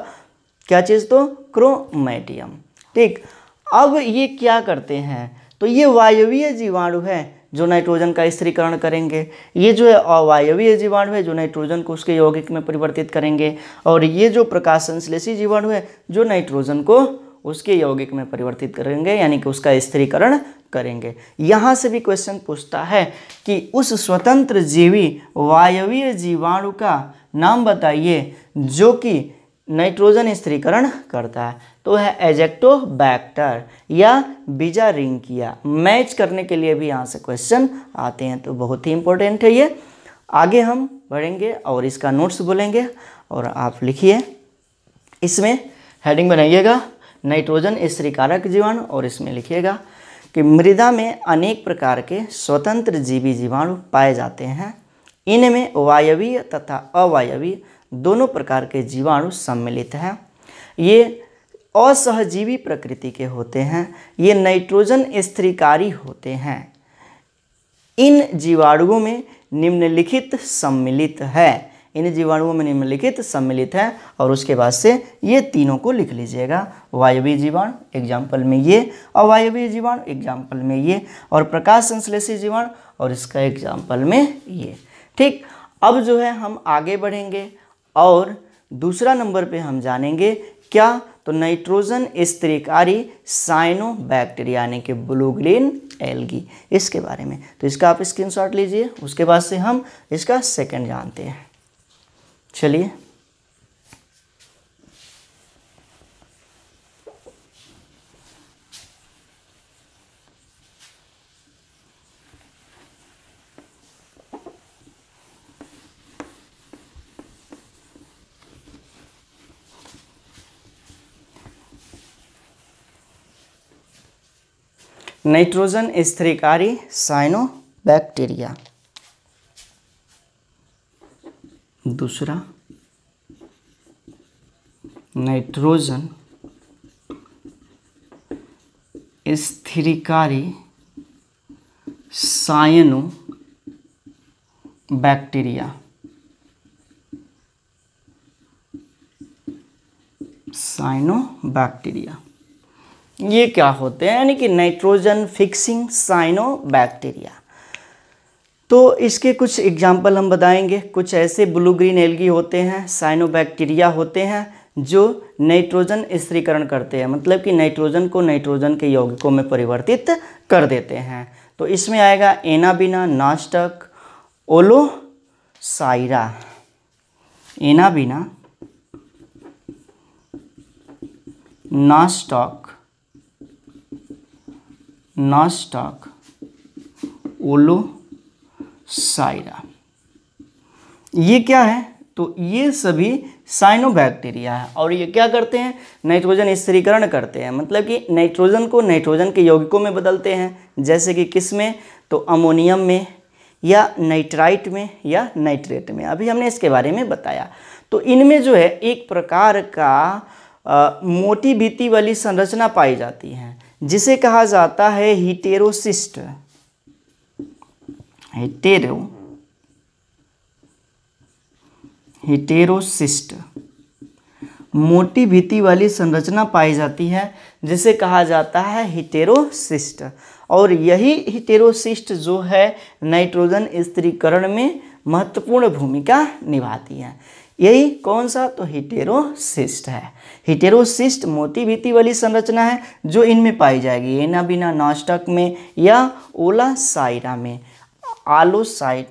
क्या चीज़, तो क्रोमैटियम। ठीक, अब ये क्या करते हैं, तो ये वायवीय जीवाणु है जो नाइट्रोजन का स्थिरीकरण करेंगे। ये जो है अवायवीय जीवाणु है जो नाइट्रोजन को उसके यौगिक में परिवर्तित करेंगे। और ये जो प्रकाश संश्लेषी जीवाणु है जो नाइट्रोजन को उसके यौगिक में परिवर्तित करेंगे, यानी कि उसका स्थिरीकरण करेंगे। यहाँ से भी क्वेश्चन पूछता है कि उस स्वतंत्र जीवी वायवीय जीवाणु का नाम बताइए जो कि नाइट्रोजन स्थिरीकरण करता है, तो है एजेक्टोबैक्टर या बीजारिंकिया। मैच करने के लिए भी यहाँ से क्वेश्चन आते हैं, तो बहुत ही इंपॉर्टेंट है ये। आगे हम बढ़ेंगे और इसका नोट्स बोलेंगे और आप लिखिए। इसमें हेडिंग बनाइएगा नाइट्रोजन स्थिरीकारक जीवाणु और इसमें लिखिएगा कि मृदा में अनेक प्रकार के स्वतंत्र जीवी जीवाणु पाए जाते हैं। इनमें वायवीय तथा अवायवीय दोनों प्रकार के जीवाणु सम्मिलित हैं। ये असहजीवी प्रकृति के होते हैं। ये नाइट्रोजन स्थिरीकारी होते हैं। इन जीवाणुओं में निम्नलिखित सम्मिलित है। इन जीवाणुओं में निम्नलिखित सम्मिलित है और उसके बाद से ये तीनों को लिख लीजिएगा। वायवीय जीवाणु एग्जाम्पल में ये, अवायवीय जीवाणु एग्जाम्पल में ये, और प्रकाश संश्लेषी जीवाणु और इसका एग्जाम्पल में ये। ठीक, अब जो है हम आगे बढ़ेंगे और दूसरा नंबर पे हम जानेंगे क्या, तो नाइट्रोजन स्थिरीकारी साइनोबैक्टीरिया यानी कि ब्लू ग्रीन एल्गी, इसके बारे में। तो इसका आप स्क्रीनशॉट लीजिए, उसके बाद से हम इसका सेकंड जानते हैं। चलिए, नाइट्रोजन स्थिरीकारी साइनोबैक्टीरिया। दूसरा, नाइट्रोजन स्थिरीकारी साइनोबैक्टीरिया। साइनोबैक्टीरिया ये क्या होते हैं, यानी कि नाइट्रोजन फिक्सिंग साइनोबैक्टीरिया। तो इसके कुछ एग्जाम्पल हम बताएंगे। कुछ ऐसे ब्लू ग्रीन एल्गी होते हैं, साइनोबैक्टीरिया होते हैं जो नाइट्रोजन स्थिरीकरण करते हैं, मतलब कि नाइट्रोजन को नाइट्रोजन के यौगिकों में परिवर्तित कर देते हैं। तो इसमें आएगा एनाबिना, नास्टक, ओलोसाइरा। एनाबिना, नास्टक, ओलोसाइरा। ये क्या है, तो ये सभी साइनोबैक्टीरिया है और ये क्या करते हैं, नाइट्रोजन स्थिरीकरण करते हैं, मतलब कि नाइट्रोजन को नाइट्रोजन के यौगिकों में बदलते हैं। जैसे कि किस में, तो अमोनियम में या नाइट्राइट में या नाइट्रेट में, अभी हमने इसके बारे में बताया। तो इनमें जो है एक प्रकार का मोटी भित्ति वाली संरचना पाई जाती है जिसे कहा जाता है हिटेरोसिस्ट। हिटेरोसिस्ट मोटी भित्ति वाली संरचना पाई जाती है जिसे कहा जाता है हिटेरोसिस्ट। और यही हिटेरोसिस्ट जो है नाइट्रोजन स्थिरीकरण में महत्वपूर्ण भूमिका निभाती है। यही कौन सा, तो हिटेरोसिस्ट है। हिटेरोसिस्ट मोटी भित्ति वाली संरचना है जो इनमें पाई जाएगी, एनाबिना, नास्टक में या ओलोसाइरा में। आलोसाइड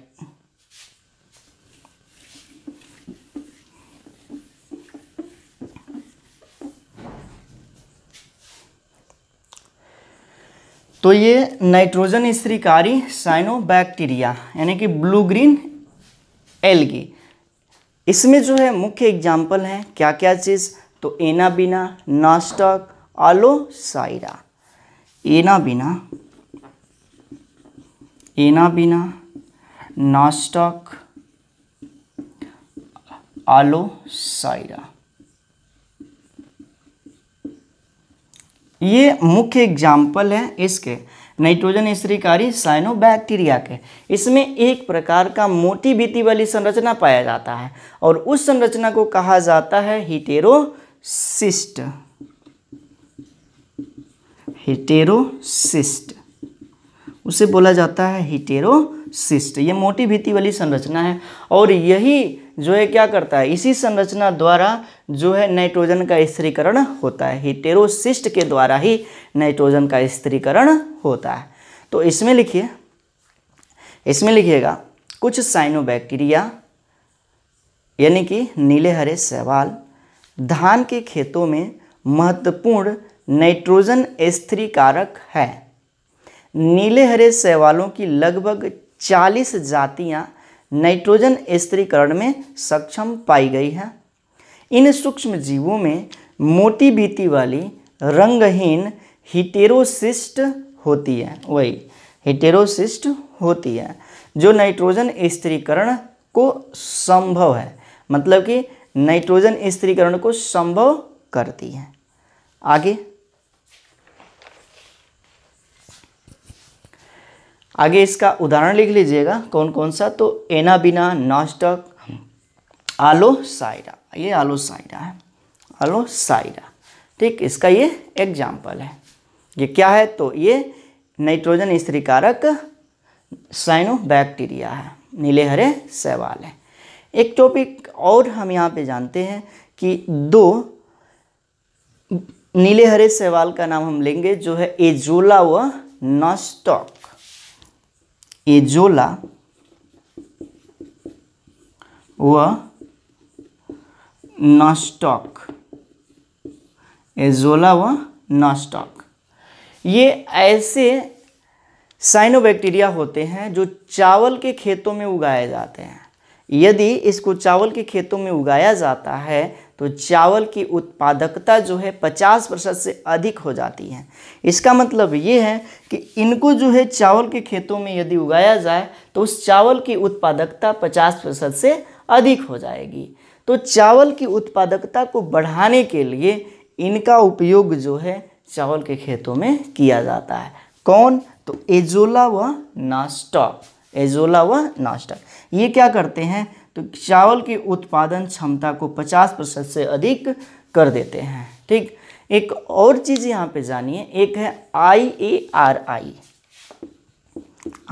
तो ये नाइट्रोजन स्थिरीकारी साइनोबैक्टीरिया यानी कि ब्लू ग्रीन एल्गी, इसमें जो है मुख्य एग्जाम्पल हैं क्या क्या चीज़, तो एनाबिना, नास्टक, आलोसाइरा। एनाबिना, नास्टक, आलोसाइरा, ये मुख्य एग्जाम्पल है इसके नाइट्रोजन स्थिरीकारी साइनोबैक्टीरिया के। इसमें एक प्रकार का मोटी भित्ति वाली संरचना पाया जाता है और उस संरचना को कहा जाता है हिटेरोसिस्ट। हिटेरोसिस्ट उसे बोला जाता है हिटेरोसिस्ट। ये मोटी भित्ति वाली संरचना है और यही जो है क्या करता है, इसी संरचना द्वारा जो है नाइट्रोजन का स्थिरीकरण होता है। हिटेरोसिस्ट के द्वारा ही नाइट्रोजन का स्थिरीकरण होता है। तो इसमें लिखिएगा कुछ साइनोबैक्टीरिया यानी कि नीले हरे शैवाल धान के खेतों में महत्वपूर्ण नाइट्रोजन स्थिरीकारक है। नीले हरे शैवालों की लगभग 40 जातियां नाइट्रोजन स्थिरीकरण में सक्षम पाई गई है। इन सूक्ष्म जीवों में मोटी भित्ति वाली रंगहीन हिटेरोसिस्ट होती है, वही हिटेरोसिस्ट होती है जो नाइट्रोजन स्थिरीकरण को संभव है, मतलब कि नाइट्रोजन स्थिरीकरण को संभव करती है। आगे इसका उदाहरण लिख लीजिएगा कौन कौन सा, तो एनाबिना, नास्टक, आलोसाइरा। ये आलोसाइरा है, आलोसाइरा, ठीक। इसका ये एग्जाम्पल है। ये क्या है, तो ये नाइट्रोजन स्थिरीकारक साइनोबैक्टीरिया है, नीले हरे शैवाल हैं। एक टॉपिक और हम यहाँ पे जानते हैं कि 2 नीले हरे शैवाल का नाम हम लेंगे, जो है एजोला व नॉस्टॉक। एजोला व नॉस्टॉक, एजोला व नॉस्टॉक, ये ऐसे साइनोबैक्टीरिया होते हैं जो चावल के खेतों में उगाए जाते हैं। यदि इसको चावल के खेतों में उगाया जाता है तो चावल की उत्पादकता जो है 50% से अधिक हो जाती है। इसका मतलब ये है कि इनको जो है चावल के खेतों में यदि उगाया जाए तो उस चावल की उत्पादकता 50% से अधिक हो जाएगी। तो चावल की उत्पादकता को बढ़ाने के लिए इनका उपयोग जो है चावल के खेतों में किया जाता है। कौन? तो एजोला व नॉस्टॉक, एजोला व नॉस्टॉक ये क्या करते हैं? तो चावल की उत्पादन क्षमता को 50% से अधिक कर देते हैं। ठीक, एक और चीज़ यहाँ पे जानिए, एक है IARI।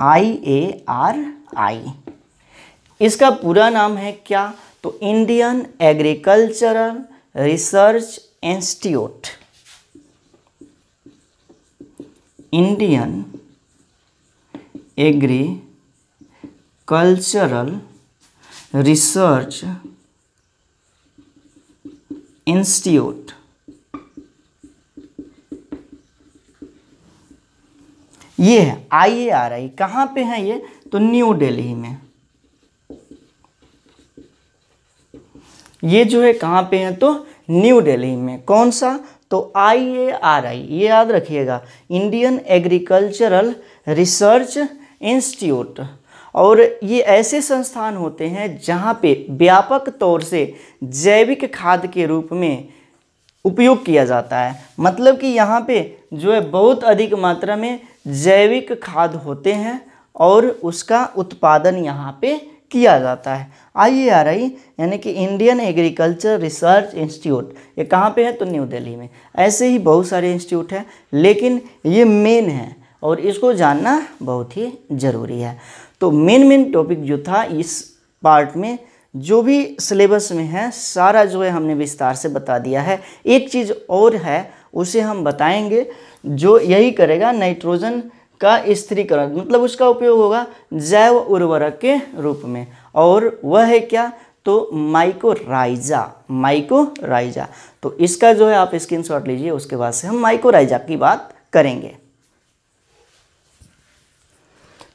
IARI इसका पूरा नाम है क्या? तो Indian agricultural research institute. Indian agricultural research institute. ये है IARI। कहाँ पे है ये? तो न्यू दिल्ली में। ये जो है कहाँ पे है? तो न्यू दिल्ली में। कौन सा? तो IARI, ये याद रखिएगा, इंडियन एग्रीकल्चरल रिसर्च इंस्टीट्यूट। और ये ऐसे संस्थान होते हैं जहाँ पे व्यापक तौर से जैविक खाद के रूप में उपयोग किया जाता है। मतलब कि यहाँ पे जो है बहुत अधिक मात्रा में जैविक खाद होते हैं और उसका उत्पादन यहाँ पे किया जाता है। IARI यानी कि इंडियन एग्रीकल्चर रिसर्च इंस्टीट्यूट, ये कहाँ पे है? तो न्यू दिल्ली में। ऐसे ही बहुत सारे इंस्टीट्यूट हैं, लेकिन ये मेन है और इसको जानना बहुत ही ज़रूरी है। तो मेन टॉपिक जो था इस पार्ट में, जो भी सिलेबस में है सारा जो है हमने विस्तार से बता दिया है। एक चीज़ और है उसे हम बताएंगे, जो यही करेगा नाइट्रोजन का स्थिरीकरण, मतलब उसका उपयोग होगा जैव उर्वरक के रूप में, और वह है क्या? तो माइकोराइजा। माइकोराइजा, तो इसका जो है आप स्क्रीनशॉट लीजिए, उसके बाद से हम माइकोराइजा की बात करेंगे।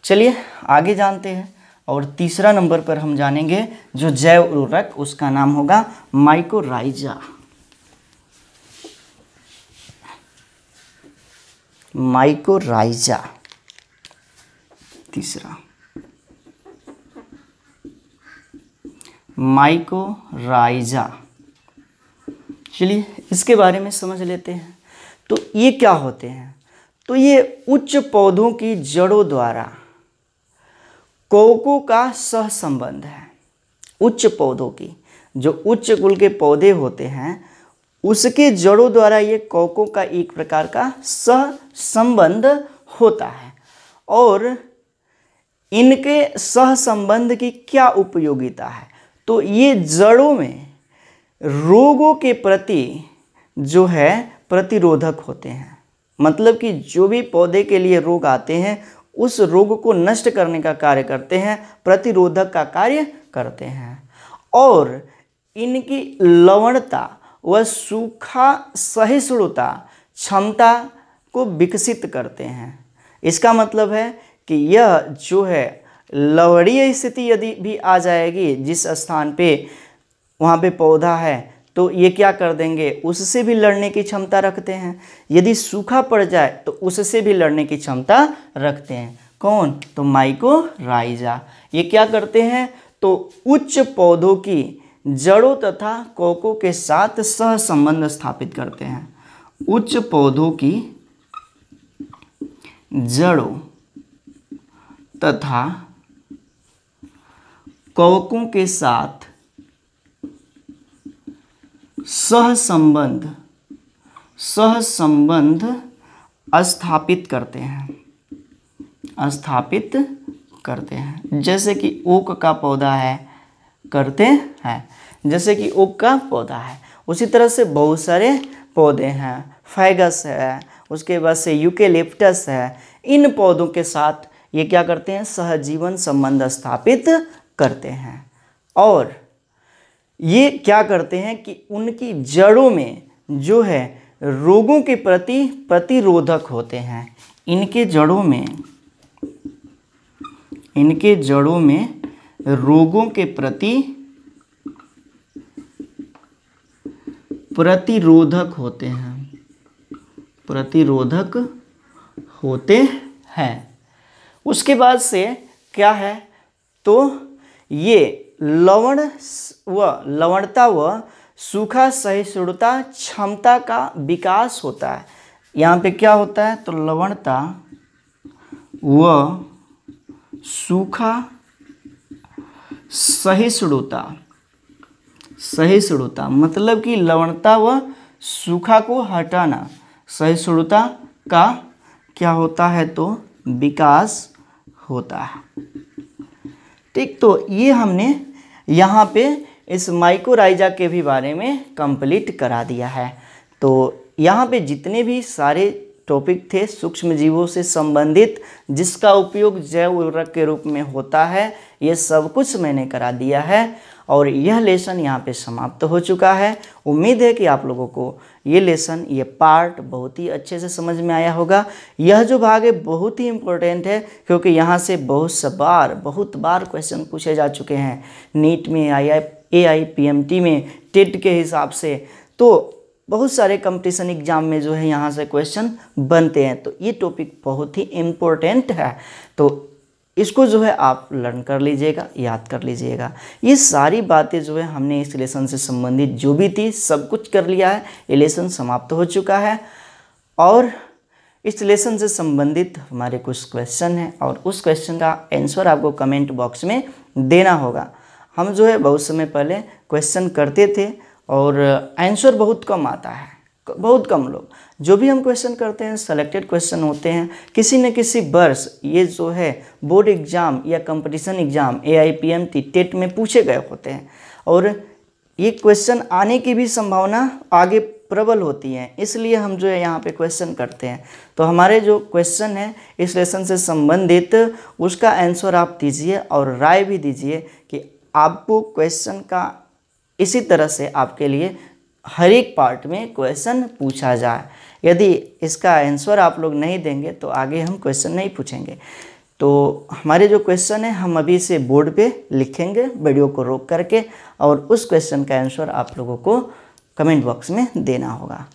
चलिए आगे जानते हैं, और तीसरा नंबर पर हम जानेंगे जो जैव उर्वरक, उसका नाम होगा माइकोराइजा। माइकोराइजा तीसरा, माइकोराइजा। चलिए इसके बारे में समझ लेते हैं। तो ये क्या होते हैं? तो ये उच्च पौधों की जड़ों द्वारा कोको का सहसंबंध है। उच्च पौधों की, जो उच्च कुल के पौधे होते हैं, उसके जड़ों द्वारा ये कोको का एक प्रकार का सहसंबंध होता है। और इनके सहसंबंध की क्या उपयोगिता है? तो ये जड़ों में रोगों के प्रति जो है प्रतिरोधक होते हैं। मतलब कि जो भी पौधे के लिए रोग आते हैं उस रोग को नष्ट करने का कार्य करते हैं, प्रतिरोधक का कार्य करते हैं। और इनकी लवणता व सूखा सहिष्णुता क्षमता को विकसित करते हैं। इसका मतलब है कि यह जो है लवणीय स्थिति यदि भी आ जाएगी जिस स्थान पे, वहाँ पे पौधा है, तो ये क्या कर देंगे? उससे भी लड़ने की क्षमता रखते हैं। यदि सूखा पड़ जाए तो उससे भी लड़ने की क्षमता रखते हैं। कौन? तो माइकोराइजा। ये क्या करते हैं? तो उच्च पौधों की जड़ों तथा कोको के साथ सहसंबंध स्थापित करते हैं। उच्च पौधों की जड़ों तथा कोको के साथ सहसंबंध स्थापित करते हैं। स्थापित करते हैं। जैसे कि ओक का पौधा है, करते हैं, जैसे कि ओक का पौधा है। उसी तरह से बहुत सारे पौधे हैं, फैगस है, उसके बाद से यूकेलिप्टस है। इन पौधों के साथ ये क्या करते हैं, सहजीवन संबंध स्थापित करते हैं। और ये क्या करते हैं कि उनकी जड़ों में जो है रोगों के प्रति प्रतिरोधक होते हैं। इनके जड़ों में रोगों के प्रति प्रतिरोधक होते हैं। उसके बाद से क्या है, तो ये लवणता व सूखा सहिष्णुता क्षमता का विकास होता है। यहाँ पे क्या होता है, तो लवणता व सूखा सहिष्णुता मतलब कि लवणता व सूखा को हटाना, सहिष्णुता का क्या होता है, तो विकास होता है। ठीक, तो ये हमने यहाँ पे इस माइकोराइजा के भी बारे में कंप्लीट करा दिया है। तो यहाँ पे जितने भी सारे टॉपिक थे सूक्ष्म जीवों से संबंधित, जिसका उपयोग जैव उर्वरक के रूप में होता है, ये सब कुछ मैंने करा दिया है। और यह लेसन यहाँ पे समाप्त हो चुका है। उम्मीद है कि आप लोगों को ये लेसन, ये पार्ट बहुत ही अच्छे से समझ में आया होगा। यह जो भाग है बहुत ही इम्पोर्टेंट है, क्योंकि यहाँ से बहुत बार क्वेश्चन पूछे जा चुके हैं नीट में, AIPMT में, टेट के हिसाब से। तो बहुत सारे कंपटीशन एग्जाम में जो है यहाँ से क्वेश्चन बनते हैं। तो ये टॉपिक बहुत ही इम्पोर्टेंट है, तो इसको जो है आप लर्न कर लीजिएगा, याद कर लीजिएगा। ये सारी बातें जो है हमने इस लेसन से संबंधित जो भी थी सब कुछ कर लिया है। ये लेसन समाप्त हो चुका है और इस लेसन से संबंधित हमारे कुछ क्वेश्चन हैं और उस क्वेश्चन का आंसर आपको कमेंट बॉक्स में देना होगा। हम जो है बहुत समय पहले क्वेश्चन करते थे और आंसर बहुत कम आता है, बहुत कम लोग। जो भी हम क्वेश्चन करते हैं सेलेक्टेड क्वेश्चन होते हैं, किसी न किसी वर्ष ये जो है बोर्ड एग्ज़ाम या कंपटीशन एग्ज़ाम AIPMT टेट में पूछे गए होते हैं और ये क्वेश्चन आने की भी संभावना आगे प्रबल होती है। इसलिए हम जो है यहाँ पे क्वेश्चन करते हैं। तो हमारे जो क्वेश्चन है इस लेसन से संबंधित, उसका आंसर आप दीजिए और राय भी दीजिए कि आपको क्वेश्चन का इसी तरह से आपके लिए हर एक पार्ट में क्वेश्चन पूछा जाए। यदि इसका आंसर आप लोग नहीं देंगे तो आगे हम क्वेश्चन नहीं पूछेंगे। तो हमारे जो क्वेश्चन है हम अभी से बोर्ड पे लिखेंगे वीडियो को रोक करके, और उस क्वेश्चन का आंसर आप लोगों को कमेंट बॉक्स में देना होगा।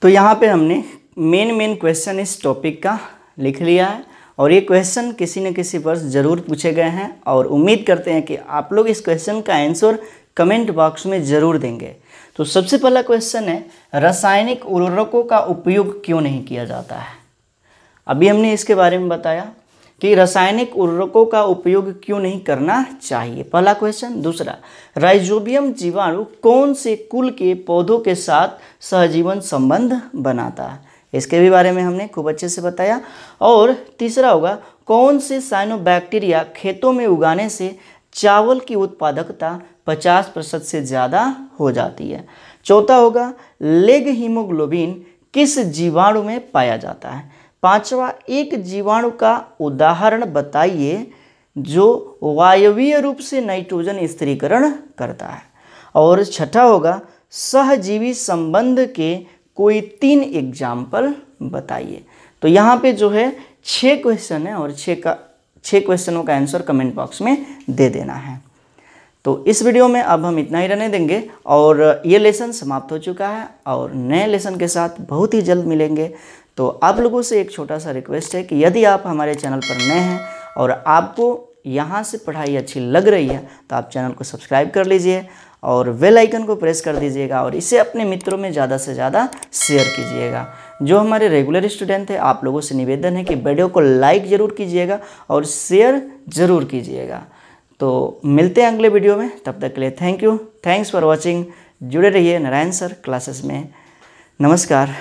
तो यहाँ पे हमने मेन क्वेश्चन इस टॉपिक का लिख लिया है और ये क्वेश्चन किसी न किसी वर्ष ज़रूर पूछे गए हैं और उम्मीद करते हैं कि आप लोग इस क्वेश्चन का आंसर कमेंट बॉक्स में ज़रूर देंगे। तो सबसे पहला क्वेश्चन है, रासायनिक उर्वरकों का उपयोग क्यों नहीं किया जाता है। अभी हमने इसके बारे में बताया कि रासायनिक उर्वरकों का उपयोग क्यों नहीं करना चाहिए, पहला क्वेश्चन। दूसरा, राइजोबियम जीवाणु कौन से कुल के पौधों के साथ सहजीवन संबंध बनाता है, इसके भी बारे में हमने खूब अच्छे से बताया। और तीसरा होगा, कौन से साइनोबैक्टीरिया खेतों में उगाने से चावल की उत्पादकता 50% से ज़्यादा हो जाती है। चौथा होगा, लेग हीमोग्लोबिन किस जीवाणु में पाया जाता है। पांचवा, एक जीवाणु का उदाहरण बताइए जो वायवीय रूप से नाइट्रोजन स्थिरीकरण करता है। और छठा होगा, सहजीवी संबंध के कोई 3 एग्जाम्पल बताइए। तो यहाँ पे जो है 6 क्वेश्चन है और 6 क्वेश्चनों का आंसर कमेंट बॉक्स में दे देना है। तो इस वीडियो में अब हम इतना ही रहने देंगे और ये लेसन समाप्त हो चुका है और नए लेसन के साथ बहुत ही जल्द मिलेंगे। तो आप लोगों से एक छोटा सा रिक्वेस्ट है कि यदि आप हमारे चैनल पर नए हैं और आपको यहाँ से पढ़ाई अच्छी लग रही है तो आप चैनल को सब्सक्राइब कर लीजिए और बेल आइकन को प्रेस कर दीजिएगा और इसे अपने मित्रों में ज़्यादा से ज़्यादा शेयर कीजिएगा। जो हमारे रेगुलर स्टूडेंट हैं आप लोगों से निवेदन है कि वीडियो को लाइक ज़रूर कीजिएगा और शेयर ज़रूर कीजिएगा। तो मिलते हैं अगले वीडियो में, तब तक के लिए thank you, thanks for watching. जुड़े रहिए नारायण सर क्लासेस में। नमस्कार।